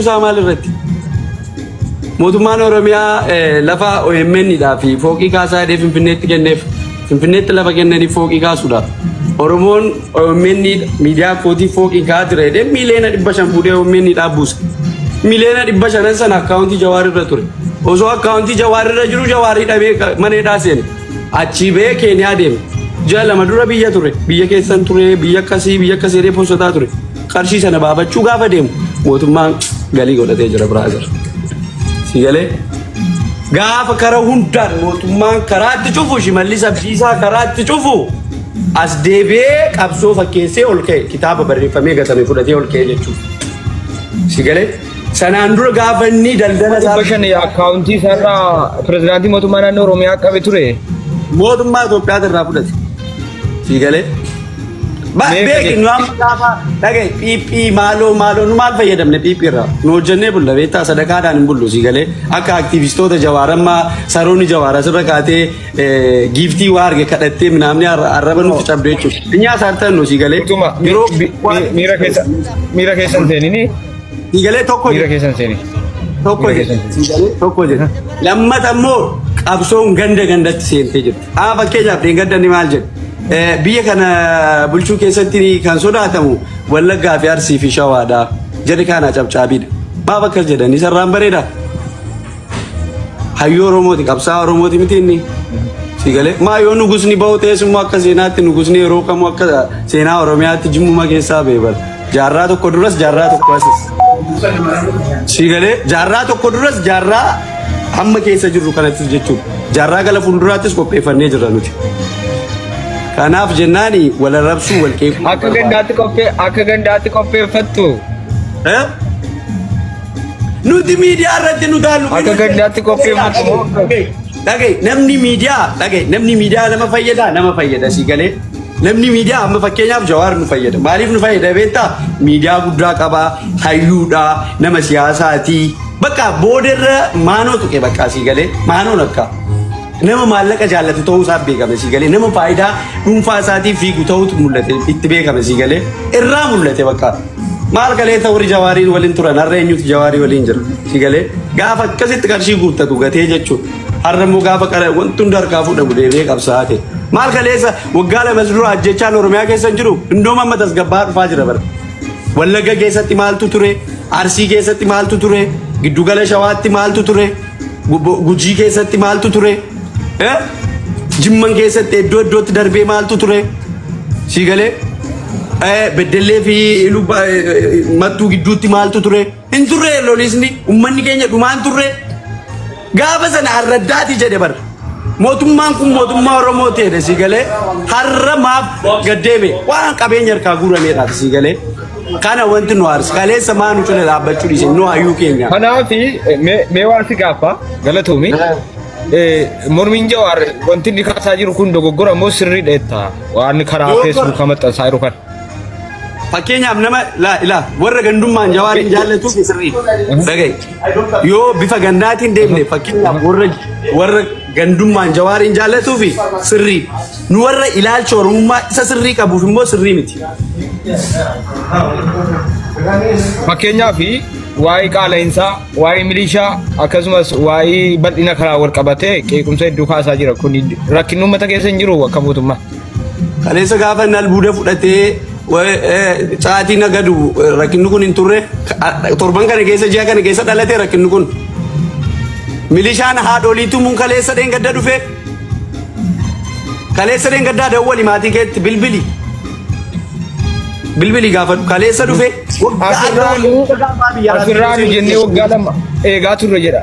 Samal irratti mootummaan Oromiyaa lafa OMN dhaa fi fooqii kaasaa hedee Finfinneetti kenneef Finfinneetti lafa kennanii fooqii kaasuudha. Oromoon OMN miidiyaa kootii fooqii kaa ture hedee miiliyoona 500 fuudhee OMN dhaa buuse. Miiliyoona 500 sana akkaawuntii Jawaar irra ture. Osoo akkaawuntii Jawaar irra jiru Jawaarii dhabee maneedhaa seene. Achii ba'ee Keeniyaa deeme. Ji'a lama dura biyya ture. Biyya keessan ture biyya akkasii hedee postotaa ture. Qarshii sana baafachuu gaafa deemu mootummaan galii godhatee jira brother. Sigalee gaafa kara hundaan mootummaan karaatti cufu Shimallis Abdiisaa karaatti cufu as deebi'ee qabsoo fakkeessee ol ka'e kitaaba barreeffamee gatame fudhatee ol ka'e jechuudha. Sigalee sanaan dura gaafa inni daldala isaa bashani akkaawuntii sarara pirezidaantii mootummaa naannoo Oromiyaa qabe ture. Mootummaa Itoophiyaa irraa fudhate. Sigalee Beekin nu amma gaafa dhagaye piippii maaloo nu maal fayyadamne piippiirraa nu hojjennee bulla beektaa sadaqaadhaan hin bullu sigalee akka aktiivistoota Jawaarammaa saroonni Jawaara sirra kaatee giiftii waa arge kadhattee namni arraba nuti cabde jechuudha. Dinyaa saartan nu sigalee yeroo miira keessan seenini sigalee tokko miira keessan seeni tokko jedha. Lammata immoo qabsoon gandatti seentee jirti. Fakkeenyaaf deeggardanni maal jedhu. Biyya kana bulchuu keessatti kan sodaatamu Wallaggaa fi Arsii fi Shawaadha. Jedhi kana cabcaabiidha. Maaf akkas jedhanii sarraan bareeda. Hayyoo Oromooti qabsaa Oromooti miti inni. Sigalee maa yoo nugusni bahu teessummaa akka seenaatti nugusni yeroo kamuu akka seenaa Oromiyaatti jimmuma keessaa beebal. Jaarraa tokko duras jaarraa tokko asis. Sigalee jaarraa tokko duras jaarraa hamma keessa jirru kanattis jechuudha. Jaarraa gala fuulduraattis qopheeffannee jirra nuti. Kanaaf jennaani wala rabsuu wal keeku. Akka gandaatti qopheeffattu. Nuti miidiyaa irratti nu taalu. Akka gandaatti qopheeffattu. Dhagaye namni miidiyaa nama fayyada sigalee. Namni miidiyaa amma fakkeenyaaf Jawaar nu fayyada. Maaliif nu fayyada beektaa? Miidiyaa guddaa qabaa, hayyuudha, nama siyaasaati. Bakka boodarra maanoo tuqe bakka sigalee maanoon akka. Nama maallaqa jaallatu ta'uu isaa beekame sigalee nama faayidaa dhuunfaa isaatiif fiigu ta'utu mul'ate itti beekame sigalee irraa mul'ate bakka maal galee ta'uuri Jawaariin waliin turan har'a eenyutu Jawaarii waliin jira sigalee gaafa akkasitti qarshii guuttatu gatee jechuudha har'a immoo gaafa wanti hundi harkaa fuudhamu deebi'ee qabsaa'aa ta'e maal galeessa waggaa lamas dura ajjechaan Oromiyaa keessa hin jiru indooma amma tasgabbaa dhufaa jira bara Wallagga keessatti maaltu ture Arsii keessatti maaltu ture Giddugala Shawaatti maaltu ture Gujii keessatti maaltu ture Jimman keessatti iddootti darbee maaltu ture sigalee beddellee fi mattuu gidduutti maaltu ture hin turre lolisni ummanni keenya dhumaan turre gaafa sana arraddaati jedhe bar mootummaan kun mootummaa Oromoo ta'e sigalee har'a maaf gaddeeme waan qabeenya harkaa guurameedha sigalee kana wanti nu aarsi kaleessa maanu cina dhaabbachuu dhiise nu hayyuu keenya kanaafi mee waan si gaafa galatoomii Mormin Jawaar wanti inni kaasaa jiru kun dogoggora moo sirriidha jetta waan karaa Facebook maxxansaa jiru kan. Fakkeenyaaf nama warra gandummaan Jawaariin jaallatu sirriidha. Dhagaye yoo bifa gandaatiin deemne fakkeenyaaf warra gandummaan Jawaariin jaallatu fi sirriidha. Nu warra ilaalcha Oromummaa isa sirrii qabuuf immoo sirrii miti. Fakkeenyaaf waa'ee qaala'insaa, waa'ee milishaa akkasumas waa'ee bal'ina karaa wal qabatee qeequmsa hedduu kaasaa jira kun rakkinni uummata keessa hin jiru akka mootummaa. Kaleessa gaafa albuuda fudhatee sa'aatii nagadu rakkinni kun hin turre torban kana keessa ji'a kana keessa dhalatee rakkinni kun milishaan haadholiitu mun kaleessa dheengadda dhufe kaleessa dheengaddaa dawwali maatii keetti bilbili gaafa kaleessa dhufe asirraan jennee waggaa lama eegaa turre jedha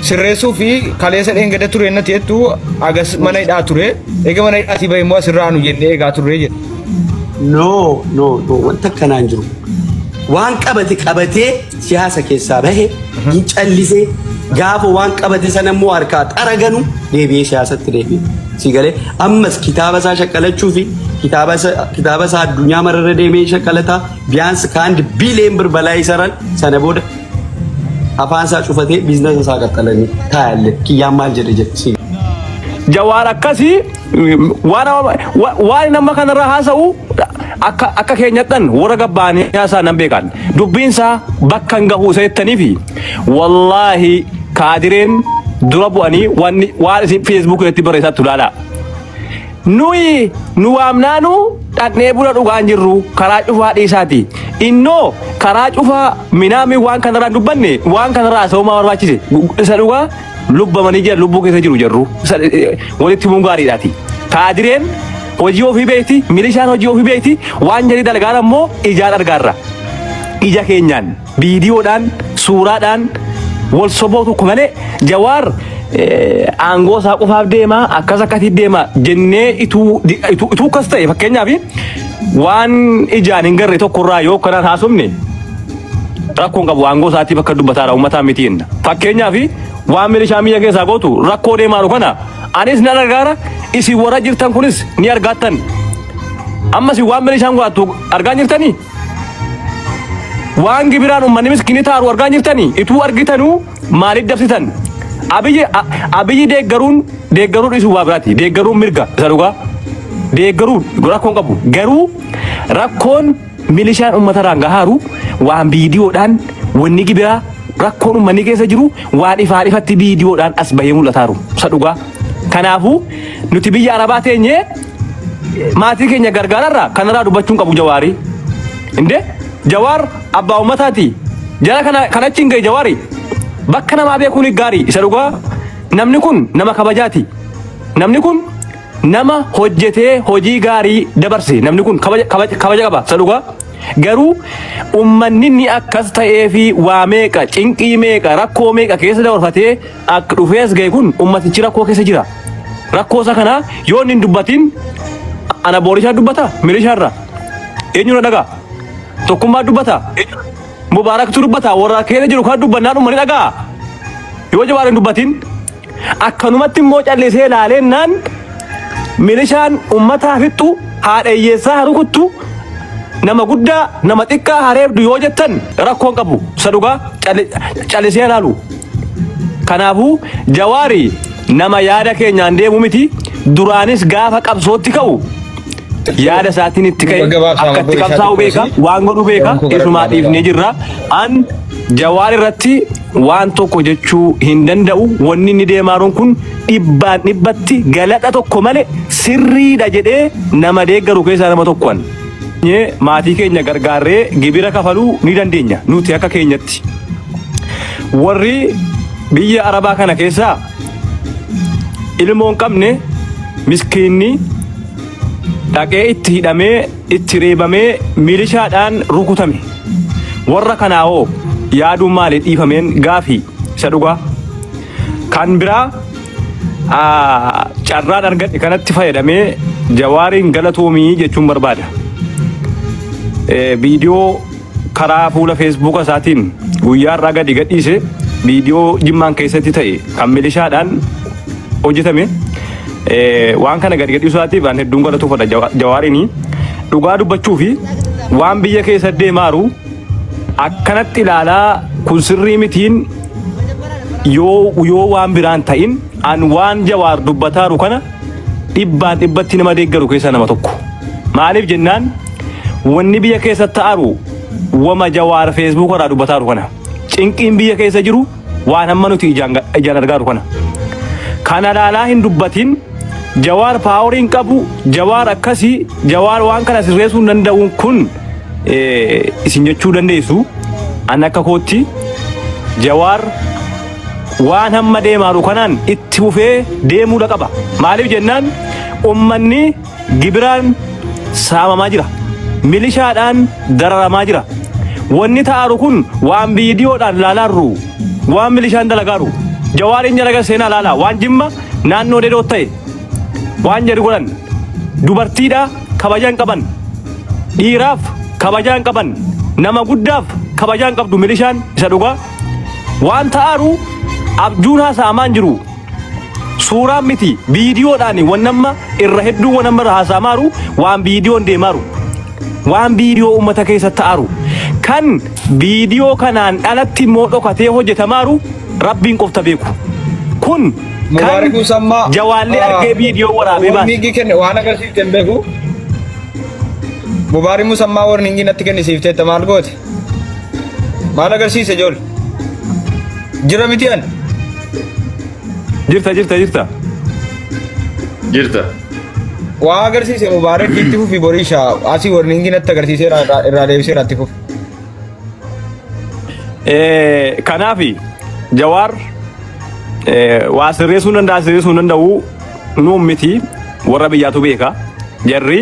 sirreessuu fi kaleessa dheengadda ture natti jettu agas mana hidhaa ture eega mana hidhaatii bahe immoo asirraan jennee eegaa turre jedha. No wanta akkanaan jiru waan qabatee siyaasa keessaa bahe hin callisee gaafa waan qabate sana immoo harkaa xaraganu deebi'ee siyaasatti deebi'e. Sigalee ammas kitaaba isaa shaqqalachuu fi kitaaba isaa addunyaa mararra deemee shaqqalataa biyaansi kaandi biiliyoon bir balaa isaran sana booda afaan isaa cufatee biizinasa isaa qaxxalanii taayalle kiyyaan maal jedhe Jawaar akkasii waan nama kanarra haasa'u akka keenyattan warra gabbaanii haasaa nan beekan dubbiinsaa bakka hin gahu seettanii fi wallaahi kaadireen dura bu'anii waan isin Facebook irratti barreessattu laala. Nu waamnaanu dhaqnee buna dhugaa hin jirru karaa cufaa dhiisaati. Innoo karaa cufaa minaami waan kanarraa dubbanne waan kanarraa asoomaa barbaachise isa dhugaa lubbamanii jira lubbuu keessa jiru jarru walitti himuun gaariidhaati. Kaadireen hojii ofii beekti milishaan hojii ofii beekti waan jedhi dalgaan ammoo ijaan argaarra. Ija keenyaan viidiyoodhaan suuraadhaan wal soboo tokko malee Jawaar aangoo isaa qofaaf deema akkasii deema jennee ituu kas ta'e fakkeenyaaf waan ijaan hin garre tokkorraa yoo kanaan haasofne rakkoon qabu aangoo isaatiif akka dubbataadha uummataa miti jenna. Fakkeenyaaf waan milishaa biyya keessaa gootu rakkoo deemaaru kana anis nan argaara isin warra jirtan kunis ni argaattan. Ammas waan milishaan godhattu argaa jirtanii? Waan gibiraan uummanni miskiinii taaru argaa jirtanii? Ituu argitanuu maaliif dabsitan? Abiyyi deeggaruun isuu waa biraati. Deeggaruun mirga isa dhugaa. Deeggaruun rakkoon qabu. Garuu rakkoon milishaan uummatarraan gahaaru waan viidiyoodhaan wanni gibiraa rakkoon uummanni keessa jiru waan ifatti viidiyoodhaan as bahee mul'ataaru isa dhugaa. Kanaafuu nuti biyya Arabaa teenyee maatii keenya gargaararraa kanarraa dubbachuun qabu Jawaarii. Indee Jawaar abbaa uummataati. Jara kanachi hin gahe Jawaari. Bakka namaa beekuun gaarii isa dhugaa. Namni kun nama kabajaati. Namni kun nama hojjetee hojii gaarii dabarse. Namni kun kabaja qaba isa dhugaa. Garuu uummanni ni akkas ta'ee fi waa meeqa cinqii meeqa rakkoo meeqa keessa dabarfatee akka dhufees gahe kun uummatichi rakkoo keessa jira. Rakkoo isa kana yoo hin dubbatin ana boorishaa dubbata milishaarra. Eenyuun dhagaa? Tokkummaa dubbata. Mubaaraktu dubbata. Warra keessa jiru kan dubbannaan uummanni dhagaa. Yoo Jawaar hin dubbatin akkanumatti immoo callisee ilaaleennaan milishaan uummataa fixxu haadha hiyyeessaa harukuttu nama guddaa nama xiqqaa hareebdu yoo jettan rakkoon qabu isa dhugaa callisee ilaalu. Kanaafuu Jawaari nama yaada keenyaan deemu miti duraanis gaafa qabsootti ka'u yaada isaatiin itti ka'e akkatti qabsaa'u beeka waan godhu beeka isumaa dhiifnee jirra. An Jawaar irratti waan tokko jechuu hin danda'u. Wanni inni deemaaruun kun dhibbatti galata tokko malee sirriidha jedhee nama deeggaru keessaa nama tokkoon. Maatii keenya gargaarree gibira kafaluu ni dandeenya nuti akka keenyatti. Warri biyya Arabaa kana keessaa ilmoon qabne miskiinni dhaqee itti hidhamee itti reebamee milishaadhaan rukutame. Warra kanaawoo yaaduun maali dhiifameen gaafii isa dhugaa. Kan biraa carraan argadhe kanatti fayyadamee Jawaariin galatoomii jechuun barbaada. Viidiyoo karaa fuula Facebook isaatiin guyyaa irraa gadi gadhiise viidiyoo Jimmaan keessatti ta'e kan milishaadhaan hojjetame waan kana gadi gadhiisuudhaatiif waan hedduun galatuufadha Jawaariin. Dhugaa dubbachuu fi waan biyya keessa deemaaru akkanatti ilaalaa kun sirrii mitiin yoo waan biraan ta'in an waan Jawaar dubbataaru kana dhibbatti nama deeggaru keessaa nama tokko. Maaliif jennaan wanni biyya keessa ta'aru wama Jawaar Facebook irraa dubbataaru kana. Cinqiin biyya keessa jiru waan hamma nuti ijaan argaaru kana. Kana ilaalaa hin dubbatin Jawaar paaworiin qabu Jawaar akkasii Jawaar waan kana sirreessuu hin danda'uun kun isin jechuu dandeessu. An akka kootti Jawaar waan hamma deemaaru kanaan itti fufee deemuudha qaba. Maaliif jennaan uummanni gibiraan saamamaa jira. Milishaadhaan dararamaa jira. Wanni ta'aru kun waan viidiyoodhaan ilaalaarru waan milishaan dalagaaru. Jawaariin jalaga seenaa ilaalaa waan Jimma naannoo Dedoo ta'e waan jedhu godhan dubartiidha kabajaan qaban dhiiraaf kabajaan qaban nama guddaaf kabajaan qabdu milishaan isa dhugaa. Waan ta'aru abjuun haasa'amaan jiru suuraan miti viidiyoodhaan wannamma irra hedduu wannamma irra haasa'amaaru waan viidiyoon deemaaru waan viidiyoo uummata keessa ta'aru kan viidiyoo kanaan dhalatti immoo dhokatee hojjetamaaru rabbiin qofta beeku. Kun kan Jawaallee argee viidiyoo waraabee baase. Waan agarsiifte hin beeku. Mubaari musammaa warni inni natti kennisiiftee maal goote? Maal agarsiise jool? Jira miti an? Jirta. Waa agarsiise Mubaari itti fufi Borisha asii warni inni natti agarsiise irraa deebisee irratti fufi. Kanaafi Jawaar waa sirreessuu danda'u nuun miti warra biyyaatu beeka jarri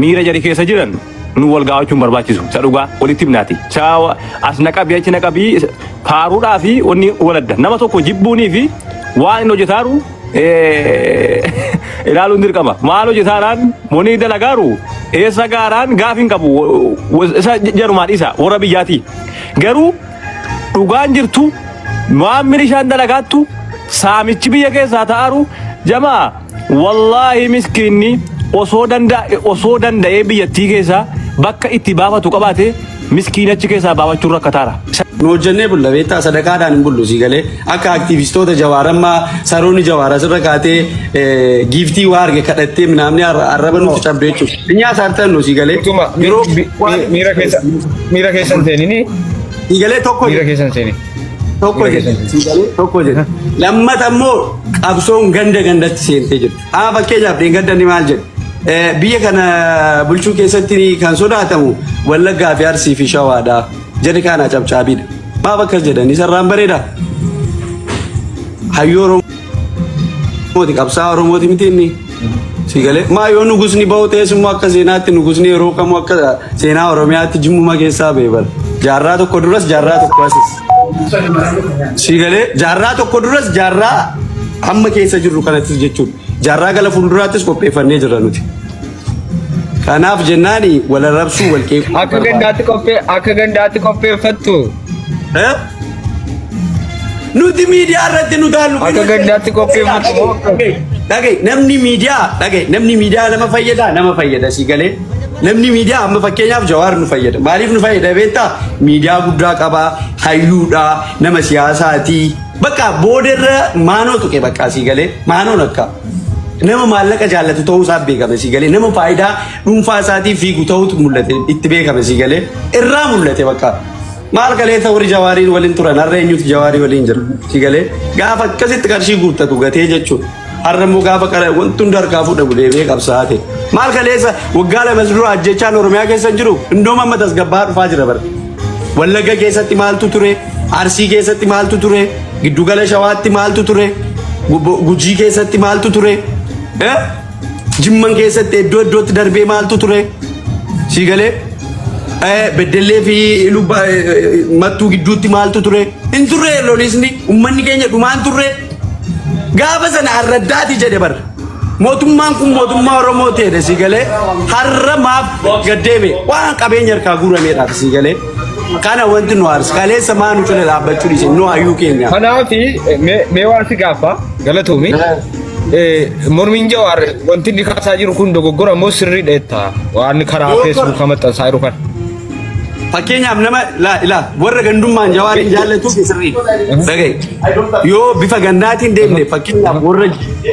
miira jari keessa jiran nu wal gaafachuun barbaachisu isa dhugaa walitti himnaati as naqabii achi naqabii faaruudhaa fi wanni waladda nama tokko jibbuunii fi waan inni hojjetaaru ilaaluun dirqama maal hojjetaaraan monii dalagaaru eessa gaaraan gaafin qabu isa jarumaan isa warra biyyaati garuu dhugaan jirtu waan milishaan dalagaattu saamichi biyya keessaa ta'aru jamaa wallahi miskiinni osoo danda'ee biyyattii keessaa bakka itti baafatu qabaate miskiinachi keessaa baafachuun rakkataara. Nu hojjennee bulla beektaa sadaqaadhaan hin bullu si galee akka aktiivistoota jawaarammaa saroonni jawaara sirra kaatee giiftii waa arge kadhattee namni arraba nuti cabdee jechuudha. Dinyaa saartan nu si galee yeroo miira keessan seenini si galee tokko miira keessan seeni. Tokko jedhe lammata immoo qabsoon gandatti seentee jirti. Fakkeenyaaf dheengaddanni maal jedhe biyya kana bulchuu keessatti kan sodaatamu Wallaggaa fi Arsii fi Shawaadha jedhe kana cabcaabiidha. Maaf akkas jedhan isarraan bareeda. Hayyoo Oromooti qabsaa Oromooti miti inni si galee maa yoo nugusni bahu teessummaa akka seenaatti nugusni yeroo kamuu akka seenaa Oromiyaatti jimmuma keessaa beebar. Jaarraa tokko duras jaarraa tokko asis. Si galee jaarraa tokko duras jaarraa amma keessa jirru kanattis jechuudha. Jaarraa gala fuulduraattis qopheeffannee jirra nuti. Kanaaf jennaani wal arrabsuu wal qeequu. Akka gandaatti qopheeffattu. Nuti miidiyaa irratti nu taallu. Akka gandaatti qopheeffattu. Dhagaye namni miidiyaa nama fayyada si galee. Namni miidiyaa amma fakkeenyaaf Jawaar nu fayyada. Maaliif nu fayyada beektaa? Miidiyaa guddaa qabaa, hayyuudha, nama siyaasaati. Bakka boodarra maanoo tuqe bakka si galee maanoon akka nama maallaqa jaallatu ta'uu isaa beekame si galee nama faayidaa dhuunfaa isaatii fiigu ta'utu mul'ate itti beekame si galee irraa mul'ate bakka maal galee ta'uu Jawaariin waliin turan har'a eenyutu Jawaarii waliin jira si galee gaafa akkasitti qarshii guuttatu gatee jechuudha. Har'a immoo gaafa wanti hundi harkaa fuudhamu deemee qabsaa'ate maal galeessa waggaa lama dura ajjechaan Oromiyaa keessa jiru indooma amma tasgabbaa dhufaa jira bara. Wallagga keessatti maaltu ture? Arsii keessatti maaltu ture? Giddugala Shawaatti maaltu ture? Gujii keessatti maaltu ture? Jimman keessatti iddoo iddootti darbee maaltu ture? Si galee? Beddellee fi mattuu gidduutti maaltu ture? Hin turre lolisni uummanni keenya dhumaan turre? Gaafa sana arraddaati jedhe bara. Mootummaan kun mootummaa Oromoo ta'edha si galee har'a maaf gaddeeme waan qabeenya harkaa guurameedhaaf si galee. Kana wanti nu aars kaleessa maanu cina dhaabbachuu dhiise nu hayyuu keenya. Kanaafi mee waan si gaafa galatoomii mormiin Jawaar wanti inni kaasaa jiru kun dogoggora moo sirriidha jettaa waan karaa feesbuuk maxxansaa jiru kana. Fakkeenyaaf nama warra gandummaan Jawaariin jaallatu sirrii. Dhagaye yoo bifa gandaatiin deemne fakkeenyaaf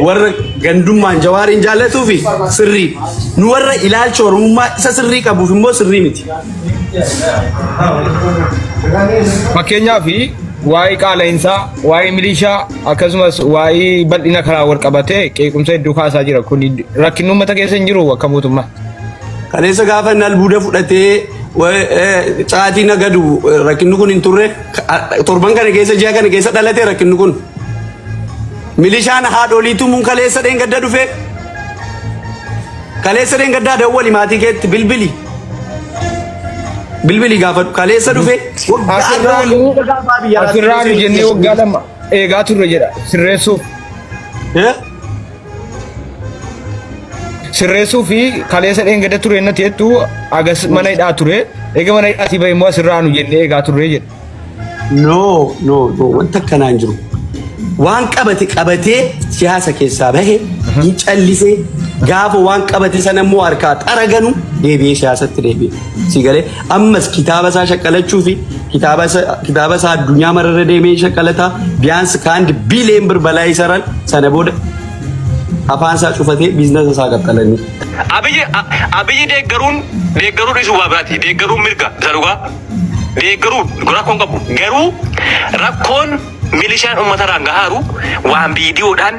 warra gandummaan Jawaariin jaallatuu fi sirrii nu warra ilaalcha Oromummaa isa sirrii qabuuf immoo sirrii miti. Fakkeenyaaf waa'ee qaala'insaa, waa'ee milishaa akkasumas waa'ee bal'ina karaa wal qabatee qeequmsa hedduu kaasaa jira. Kun rakkinni uummata keessa hin jiru akka mootummaa. Kaleessa gaafa inni albuuda fudhatee caatii nagadu rakkinni kun hin turre torban kana keessa ji'a kana keessa dhalate rakkinni kun. Milishaan haadholiitu mun kaleessa dheengadda dhufe. Kaleessa dheengaddaa dawwali maatii keetti bilbili. Bilbili gaafa kaleessa dhufe. Asirraan jennee waggaa lama eegaa turre jedha sirreessuuf. Sirreessuu fi kaleessa dheengadda ture natti jettu agas mana hidhaa ture eega mana hidhaatii bahe immoo asirraanu jennee eegaa turre jedha. No wanta akkanaan jiru. Waan qabatee siyaasa keessaa bahe hin callisee gaafa waan qabate sana immoo harkaa xaraganu deebi'ee siyaasatti deebi'e. Si galee ammas kitaaba isaa shaqqalachuu fi kitaaba isaa addunyaa mararra deemee shaqqalataa biyaansi kaandi biileen birbalaa isaran sana booda afaan isaa cufatee biizinasa isaa qaxxalanii. Abiyyi deeggaruun isu waa biraati. Deeggaruun mirga isa dhugaa. Deeggaruun rakkoon qabu. Garuu rakkoon milishaan uummatarraan gahaaru waan viidiyoodhaan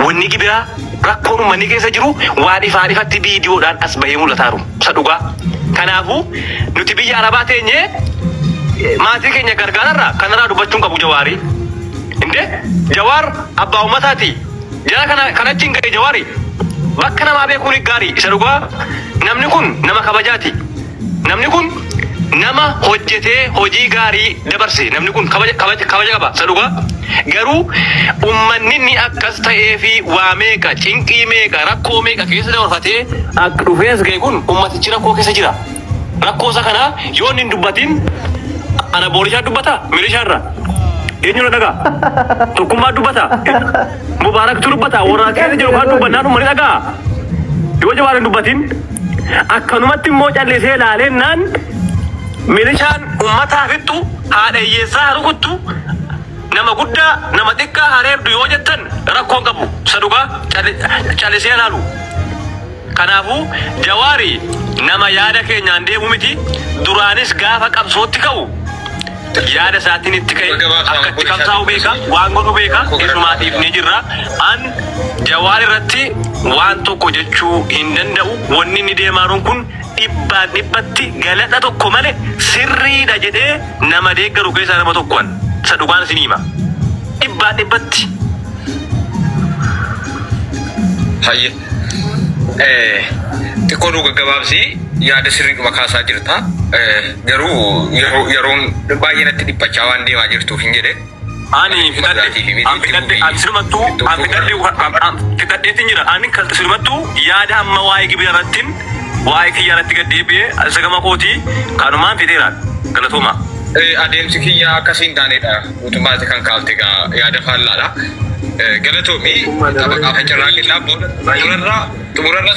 wanni gibiraa rakkoon uummanni keessa jiru waan ifatti viidiyoodhaan as bahee mul'ataaru isa dhugaa. Kanaafuu nuti biyya Arabaa teenyee maatii keenya gargaararraa kanarraa dubbachuun qabu Jawaari. Inde Jawaar abbaa uummataati. Jara kanatti hin gahe Jawaari. Bakka namaa beekuun gaarii isa dhugaa. Namni kun nama kabajaati. Namni kun nama hojjetee hojii gaarii dabarse. Namni kun kabaja qaba isa dhugaa. Garuu uummanni ni akkas ta'ee fi waa meeqa cinqii meeqa rakkoo meeqa keessa dabarfatee akka dhufees ga'e kun uummatichi rakkoo keessa jira. Rakkoo isa kana yoo inni hin dubbatin ana boorishaa dubbata milishaarra. Eenyuun dhagaa? Tokkummaa dubbata. Mubaaraktu dubbata. Warra keessa jiru kan dubbannaan uummanni dhagaa. Yoo Jawaar hin dubbatin akkanumatti immoo callisee ilaaleennaan milishaan uummataa fixxu haadha hiyyeessaa rukuttu nama guddaa nama xiqqaa hareebdu yoo jettan rakkoon qabu isa dhugaa callisee ilaalu. Kanaafuu Jawaari nama yaada keenyaan deemu miti. Duraanis gaafa qabsootti ka'u yaada isaatiin itti ka'e akka itti qabsaa'u beeka waan godhu beeka isumaatiif ni jirra. An Jawaar irratti waan tokko jechuu hin danda'u. Wanni inni deemaaruun kun dhibbatti galata tokko malee sirriidha jedhee nama deeggaru keessaa nama tokkoon isa dhugaan isin hima. Dhibbatti. Hayye. Xiqqoo dhuga gabaabsii yaada sirriidhuma kaasaa jirta. Garuu yeroon baay'ee natti dhiphachaa waan deemaa jirtuuf hin jedhe. Ani fitadheetiin jira. Ani sirumattuu yaada amma waa'ee gibira irrattiin waa'ee kiyyaa irratti gad deebi'ee sagama kootii kanumaan fideeraan galatooma. Adeemsi kiyyaa akkasiin taanedha. Mootummaatti kan kaalte yaada faallaadha. Galatoomi tapha qaafa carraa kennaa xumurarra